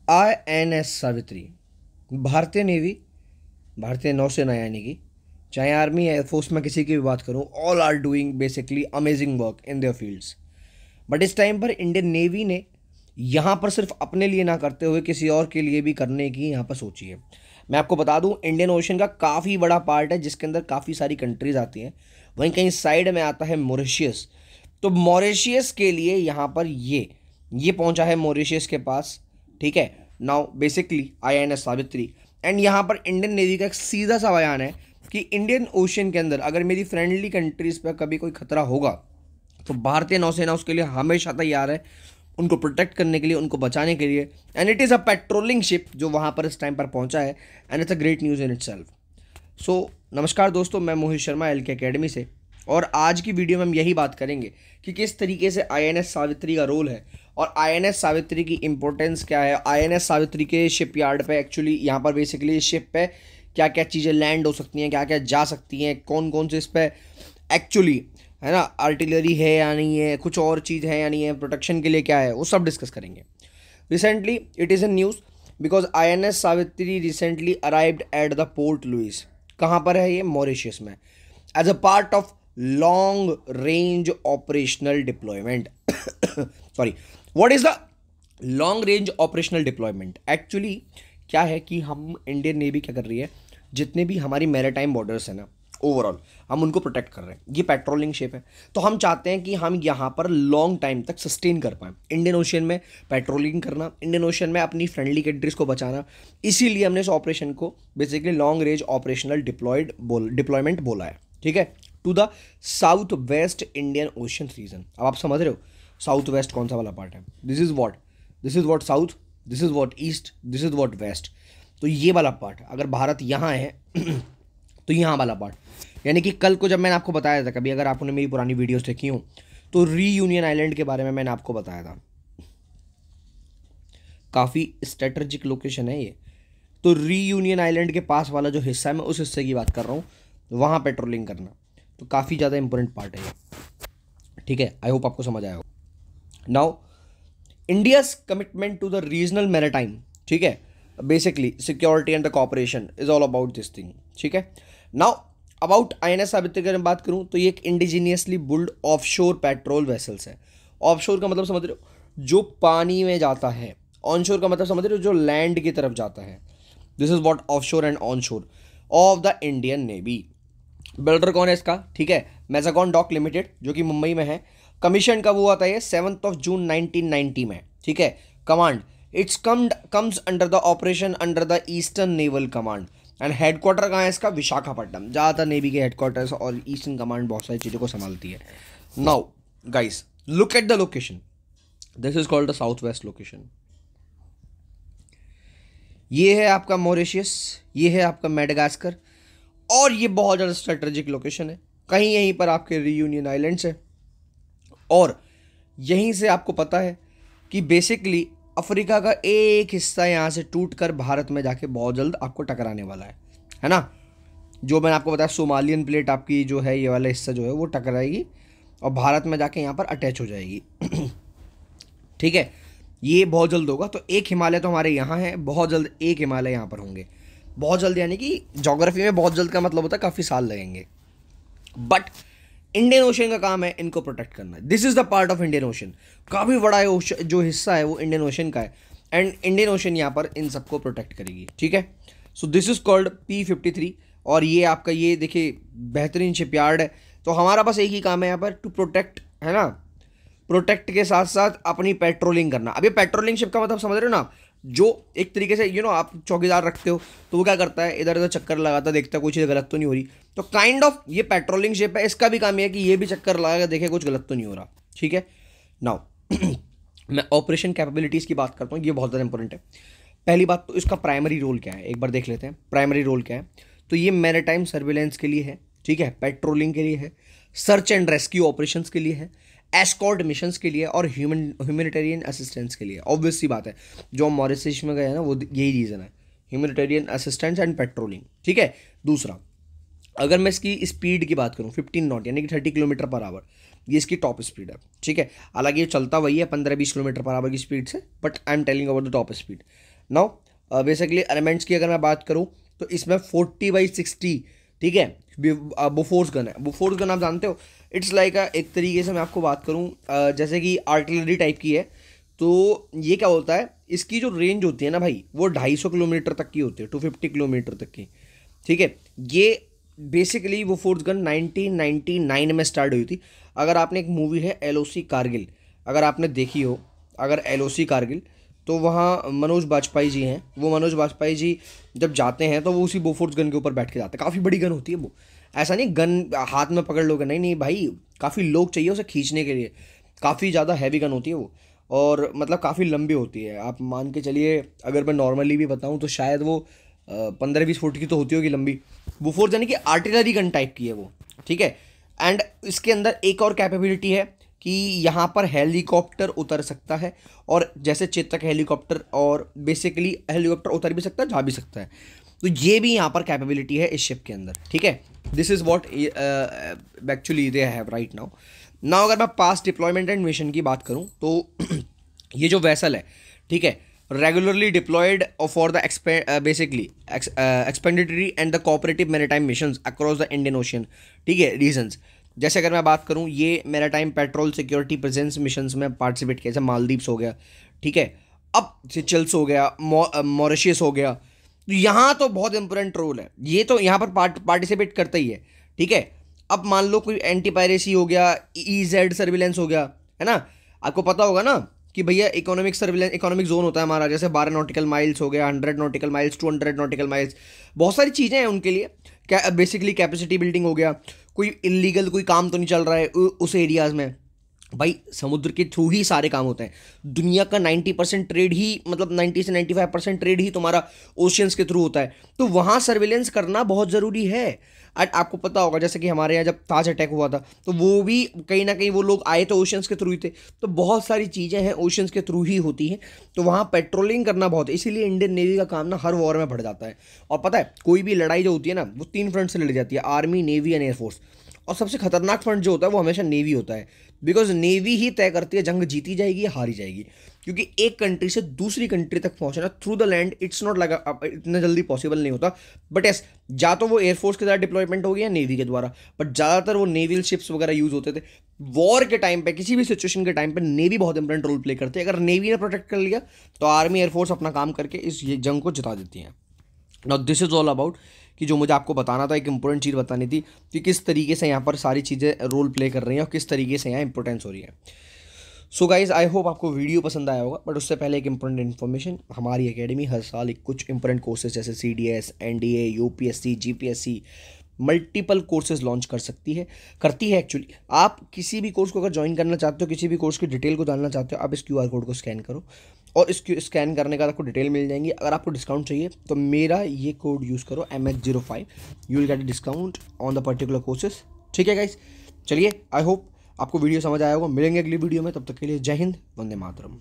INS Savitri, भारतीय navy, भारतीय नौसेना यानी कि चाहे आर्मी एयरफोर्स में किसी की भी बात करूं, all are doing basically amazing work in their fields. But इस टाइम पर इंडियन नेवी ने यहाँ पर सिर्फ अपने लिए ना करते हुए किसी और के लिए भी करने की यहाँ पर सोची है। मैं आपको बता दूं, इंडियन ओशन का काफ़ी बड़ा पार्ट है जिसके अंदर काफ़ी सारी कंट्रीज आती हैं। वहीं कहीं साइड में आता है मॉरिशियस। तो मॉरिशियस के लिए यहाँ पर ये पहुंचा है मॉरिशियस के पास। ठीक है, now basically INS Savitri. And यहाँ पर इंडियन नेवी का एक सीधा सा बयान है कि इंडियन ओशन के अंदर अगर मेरी फ्रेंडली कंट्रीज़ पर कभी कोई खतरा होगा तो भारतीय नौसेना उसके लिए हमेशा तैयार है, उनको प्रोटेक्ट करने के लिए, उनको बचाने के लिए। And it is a patrolling ship जो वहाँ पर इस टाइम पर पहुँचा है। And it's a great news in itself. So नमस्कार दोस्तों, मैं मोहित शर्मा LK अकेडमी से, और आज की वीडियो में हम यही बात करेंगे कि किस तरीके से INS सावित्री का रोल है और INS सावित्री की इंपॉर्टेंस क्या है। INS सावित्री के शिपयार्ड पे एक्चुअली यहाँ पर बेसिकली शिप पे क्या क्या चीज़ें लैंड हो सकती हैं, क्या क्या जा सकती हैं, कौन कौन से इस पर एक्चुअली है ना आर्टिलरी है या नहीं है, कुछ और चीज़ है या नहीं है, प्रोटेक्शन के लिए क्या है, वो सब डिस्कस करेंगे। Recently it is a news because INS Savitri recently arrived at the Port Louis. कहाँ पर है ये? मॉरिशियस में, as a part of long range operational deployment. Sorry, what is the long range operational deployment? Actually क्या है कि हम Indian navy क्या कर रही है, जितने भी हमारी मैरीटाइम बॉर्डर्स हैं ना, ओवरऑल हम उनको प्रोटेक्ट कर रहे हैं। ये पेट्रोलिंग शिप है, तो हम चाहते हैं कि हम यहाँ पर लॉन्ग टाइम तक सस्टेन कर पाएँ। इंडियन ओशन में पेट्रोलिंग करना, इंडियन ओशन में अपनी फ्रेंडली कंट्रीज को बचाना, इसीलिए हमने इस ऑपरेशन को basically long range operational deployment बोला है। ठीक है, to the south west Indian ocean region. अब आप समझ रहे हो साउथ वेस्ट कौन सा वाला पार्ट है? This is what south, this is what east, this is what west. तो ये वाला पार्ट, अगर भारत यहाँ है तो यहाँ वाला पार्ट, यानी कि कल को जब मैंने आपको बताया था, कभी अगर आपने मेरी पुरानी वीडियोस देखी हो तो रीयूनियन आइलैंड के बारे में मैंने आपको बताया था। काफ़ी स्ट्रेटेजिक लोकेशन है ये। तो रीयूनियन आइलैंड के पास वाला जो हिस्सा है, मैं उस हिस्से की बात कर रहा हूँ, वहाँ पेट्रोलिंग करना तो काफ़ी ज़्यादा इंपॉर्टेंट पार्ट है ये। ठीक है, आई होप आपको समझ आया हो। Now India's commitment to the regional maritime, ठीक है, basically security and the cooperation is all about this thing. ठीक है, नाउ अबाउट INS सावित्री की बात करूं तो ये एक indigenously built offshore patrol vessels है। ऑफशोर का मतलब समझ रहे हो, जो पानी में जाता है। ऑनशोर का मतलब समझ रहे हो, जो लैंड की तरफ जाता है। This is what offshore and onshore of the Indian navy. Builder कौन है इसका? ठीक है, मैजागॉन डॉक लिमिटेड, जो कि मुंबई में है। कमीशन कब हुआ था ये? 7 जून 1990 में। ठीक है, command it's comes under the operation under the eastern naval command. And headquarter कहाँ है इसका? विशाखापट्टनम। ज़्यादातर नेवी के हेडक्वार्टर्स और ईस्टर्न कमांड बहुत सारी चीज़ों को संभालती है। Now guys, look at the location. This is called the south waste location. ये है आपका मॉरिशियस, ये है आपका मेडागास्कर, और ये बहुत ज़्यादा स्ट्रेटेजिक लोकेशन है। कहीं यहीं पर आपके रीयूनियन आइलैंड्स है, और यहीं से आपको पता है कि बेसिकली अफ्रीका का एक हिस्सा यहाँ से टूटकर भारत में जाके बहुत जल्द आपको टकराने वाला है ना। जो मैंने आपको बताया, सोमालियन प्लेट आपकी जो है, ये वाला हिस्सा जो है वो टकराएगी और भारत में जाके यहाँ पर अटैच हो जाएगी। ठीक है, ये बहुत जल्द होगा। तो एक हिमालय तो हमारे यहाँ है, बहुत जल्द एक हिमालय यहाँ पर होंगे। बहुत जल्द यानी कि ज्योग्राफी में बहुत जल्द का मतलब होता है काफ़ी साल लगेंगे। बट इंडियन ओशन का काम है इनको प्रोटेक्ट करना। This is the part of Indian ocean. काफ़ी बड़ा है जो हिस्सा है वो इंडियन ओशन का है, एंड इंडियन ओशन यहाँ पर इन सबको प्रोटेक्ट करेगी। ठीक है, so this is called P53। और ये आपका, ये देखिए बेहतरीन शिपयार्ड है। तो हमारा बस एक ही काम है यहाँ पर, टू प्रोटेक्ट, है ना। प्रोटेक्ट के साथ साथ अपनी पेट्रोलिंग करना। अब ये पेट्रोलिंग शिप का मतलब समझ रहे हो ना, जो एक तरीके से आप चौकीदार रखते हो तो वो क्या करता है, इधर उधर चक्कर लगाता, देखता कोई चीज़ गलत तो नहीं हो रही। तो काइंड ऑफ ये पेट्रोलिंग शिप है, इसका भी काम ये है कि ये भी चक्कर लगा के देखे कुछ गलत तो नहीं हो रहा। ठीक है, नाउ मैं ऑपरेशन कैपेबिलिटीज़ की बात करता हूँ, ये बहुत ज़्यादा इंपॉर्टेंट है। पहली बात तो इसका प्राइमरी रोल क्या है, एक बार देख लेते हैं प्राइमरी रोल क्या है। तो ये मैरीटाइम सर्विलेंस के लिए है, ठीक है, पेट्रोलिंग के लिए है, सर्च एंड रेस्क्यू ऑपरेशंस के लिए है, एस्कॉर्ट मिशंस के लिए और ह्यूमैनिटेरियन असिस्टेंस के लिए। ऑब्वियस सी बात है, जो हम मॉरिशस में गए हैं ना, वो यही रीज़न है, ह्यूमैनिटेरियन असिस्टेंस एंड पेट्रोलिंग। ठीक है, दूसरा अगर मैं इसकी स्पीड की बात करूँ 15 नॉट यानी कि 30 किलोमीटर पर आवर, ये इसकी टॉप स्पीड है। ठीक है, हालांकि ये चलता वही है 15-20 किलोमीटर पर आवर की स्पीड से, but I am telling about the top speed. Now basically elements की अगर मैं बात करूँ तो इसमें 40/60, ठीक है, बोफोर्स गन है। बोफोर्स गन आप जानते हो, इट्स लाइक एक तरीके से मैं आपको बात करूँ जैसे कि आर्टिलरी टाइप की है। तो ये क्या होता है, इसकी जो रेंज होती है ना भाई, वो 250 किलोमीटर तक की होती है, 250 किलोमीटर तक की, ठीक है। ये बेसिकली वो फोर्स गन 1999 में स्टार्ट हुई थी। अगर आपने एक मूवी है LOC कारगिल, अगर आपने देखी हो, अगर LOC कारगिल, तो वहाँ मनोज बाजपेयी जी हैं, वो मनोज बाजपेयी जी जब जाते हैं तो वो उसी बोफोर्स गन के ऊपर बैठ के जाते हैं। काफ़ी बड़ी गन होती है वो, ऐसा नहीं गन हाथ में पकड़ लोगे, नहीं नहीं भाई, काफ़ी लोग चाहिए उसे खींचने के लिए, काफ़ी ज़्यादा हैवी गन होती है वो, और मतलब काफ़ी लंबी होती है। आप मान के चलिए, अगर मैं नॉर्मली भी बताऊँ तो शायद वो 15-20 फुट की तो होती होगी लंबी। बोफोर्स यानी कि आर्टिलरी गन टाइप की है वो, ठीक है। एंड इसके अंदर एक और कैपेबिलिटी है कि यहाँ पर हेलीकॉप्टर उतर सकता है, और जैसे चेतक हेलीकॉप्टर, और बेसिकली हेलीकॉप्टर उतर भी सकता है, जा भी सकता है। तो ये भी यहाँ पर कैपेबिलिटी है इस शिप के अंदर, ठीक है। This is what actually they have right now. Now अगर मैं पास्ट डिप्लॉयमेंट एंड मिशन की बात करूँ तो ये जो वेसल है, ठीक है, regularly deployed for the basically expeditionary and the cooperative maritime missions across the Indian Ocean, ठीक है। रीजंस, जैसे अगर मैं बात करूँ, ये maritime patrol security presence missions में पार्टिसिपेट किया, जैसे मालदीव्स हो गया, ठीक है, अब सिचल्स हो गया, मॉरिशियस हो गया। तो यहाँ तो बहुत इंपॉर्टेंट रोल है, ये तो यहाँ पर पार्टिसिपेट करता ही है, ठीक है। अब मान लो कोई एंटी पायरेसी हो गया, EZ सर्विलेंस हो गया, है ना, आपको पता होगा ना कि भैया इकोनॉमिक सर्विलेंस, इकोनॉमिक जोन होता है हमारा, जैसे 12 नॉटिकल माइल्स हो गया, 100 नॉटिकल माइल्स, 200 नॉटिकल माइल्स, बहुत सारी चीज़ें हैं उनके लिए। क्या बेसिकली कैपेसिटी बिल्डिंग हो गया, कोई इलीगल कोई काम तो नहीं चल रहा है उस एरियाज़ में, भाई समुद्र के थ्रू ही सारे काम होते हैं। दुनिया का 90% ट्रेड ही, मतलब 90 से 95% ट्रेड ही तुम्हारा ओशियंस के थ्रू होता है। तो वहाँ सर्विलेंस करना बहुत ज़रूरी है। आपको पता होगा, जैसे कि हमारे यहाँ जब ताज अटैक हुआ था, तो वो भी कहीं ना कहीं वो लोग आए तो ओशियंस के थ्रू ही थे। तो बहुत सारी चीज़ें हैं ओशियंस के थ्रू ही होती हैं। तो वहाँ पेट्रोलिंग करना बहुत है, इसीलिए इंडियन नेवी का काम ना हर वॉर में बढ़ जाता है। और पता है, कोई भी लड़ाई जो होती है ना, वो 3 फ्रंट से लड़ी जाती है, आर्मी, नेवी एंड एयरफोर्स। और सबसे खतरनाक फ्रंट जो होता है वो हमेशा नेवी होता है, बिकॉज नेवी ही तय करती है जंग जीती जाएगी या हारी जाएगी। क्योंकि एक कंट्री से दूसरी कंट्री तक पहुंचना through the land, it's not लगा इतना जल्दी पॉसिबल नहीं होता। बट यस, या तो वो एयरफोर्स के द्वारा डिप्लॉयमेंट हो गया या नेवी के द्वारा, बट ज़्यादातर वो नेवल शिप्स वगैरह यूज होते थे। वॉर के टाइम पे, किसी भी सिचुएशन के टाइम पे नेवी बहुत इंपॉर्टेंट रोल प्ले करती है। अगर नेवी ने प्रोटेक्ट कर लिया तो आर्मी, एयरफोर्स अपना काम करके इस जंग को जिता देती है। Now this is all about कि जो मुझे आपको बताना था, एक इंपॉर्टेंट चीज़ बतानी थी कि किस तरीके से यहाँ पर सारी चीज़ें रोल प्ले कर रही हैं और किस तरीके से यहाँ इंपॉर्टेंस हो रही है। सो गाइज, आई होप आपको वीडियो पसंद आया होगा। बट उससे पहले एक इंपॉर्टेंट इन्फॉर्मेशन, हमारी एकेडमी हर साल एक कुछ इंपॉर्टेंट कोर्सेज जैसे CDS, NDA, UPSC, GPSC, multiple courses launch करती है एक्चुअली। आप किसी भी कोर्स को अगर ज्वाइन करना चाहते हो, किसी भी कोर्स की डिटेल को जानना चाहते हो, आप इस QR कोड को स्कैन करो, और इसको स्कैन करने का आपको डिटेल मिल जाएंगी। अगर आपको डिस्काउंट चाहिए तो मेरा ये कोड यूज़ करो, MH05, you will get a discount on the particular courses, ठीक है गाइज। चलिए, आई होप आपको वीडियो समझ आया होगा। मिलेंगे अगली वीडियो में, तब तक के लिए जय हिंद, वंदे मातरम।